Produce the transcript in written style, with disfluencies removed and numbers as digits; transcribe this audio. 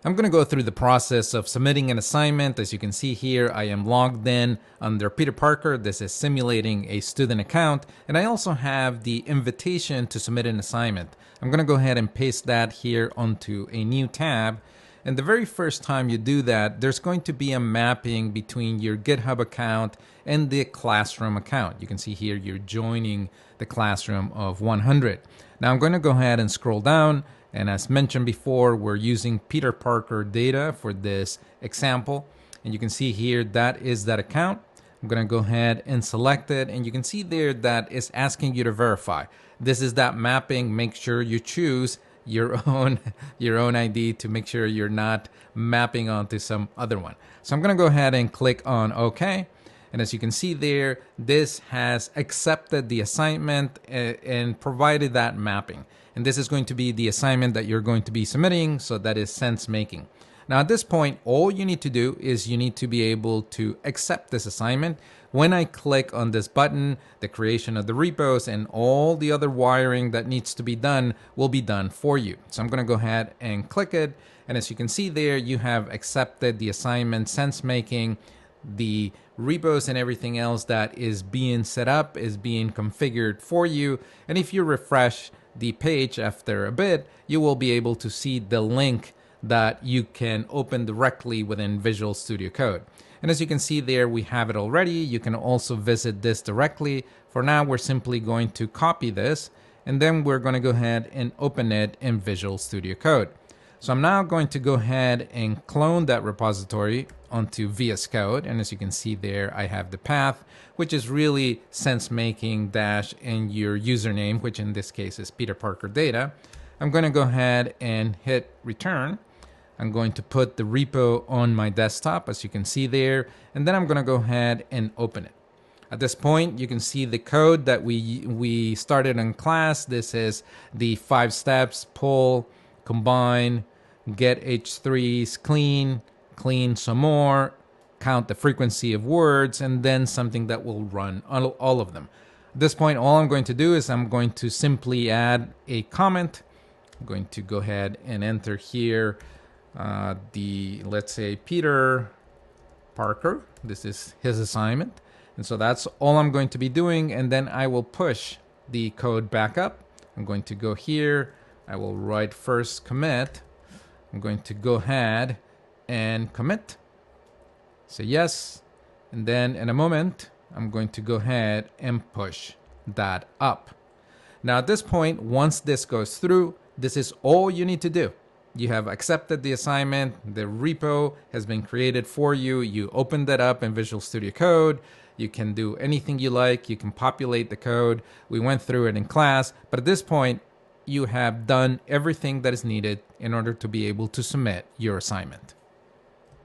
I'm going to go through the process of submitting an assignment. As you can see here, I am logged in under Peter Parker. This is simulating a student account. And I also have the invitation to submit an assignment. I'm going to go ahead and paste that here onto a new tab. And the very first time you do that, there's going to be a mapping between your GitHub account and the classroom account. You can see here you're joining the classroom of 100. Now I'm going to go ahead and scroll down. And as mentioned before, we're using Peter Parker data for this example. And you can see here that is that account. I'm going to go ahead and select it. And you can see there that it's asking you to verify. This is that mapping. Make sure you choose your own ID to make sure you're not mapping onto some other one. So I'm going to go ahead and click on OK. And as you can see there, this has accepted the assignment and provided that mapping. And this is going to be the assignment that you're going to be submitting. So that is sense making. Now at this point, all you need to do is you need to be able to accept this assignment. When I click on this button, the creation of the repos and all the other wiring that needs to be done will be done for you. So I'm going to go ahead and click it. And as you can see there, you have accepted the assignment, sense making, the repos and everything else that is being set up is being configured for you. And if you refresh the page after a bit, you will be able to see the link that you can open directly within Visual Studio Code. And as you can see there, we have it already. You can also visit this directly. For now, we're simply going to copy this, and then we're going to go ahead and open it in Visual Studio Code. So I'm now going to go ahead and clone that repository onto VS Code. And as you can see there, I have the path, which is really sense making dash and your username, which in this case is Peter Parker data. I'm going to go ahead and hit return. I'm going to put the repo on my desktop, as you can see there, and then I'm going to go ahead and open it. At this point, you can see the code that we started in class. This is the 5 steps: pull, combine, get H3s, clean some more, count the frequency of words, and then something that will run all of them. At this point, all I'm going to do is I'm going to simply add a comment. I'm going to go ahead and enter here let's say Peter Parker. This is his assignment. And so that's all I'm going to be doing. And then I will push the code back up. I'm going to go here. I will write first commit. I'm going to go ahead and commit. Say yes. And then in a moment, I'm going to go ahead and push that up. Now at this point, once this goes through, this is all you need to do. You have accepted the assignment. The repo has been created for you. You opened that up in Visual Studio Code. You can do anything you like. You can populate the code. We went through it in class. But at this point, you have done everything that is needed in order to be able to submit your assignment.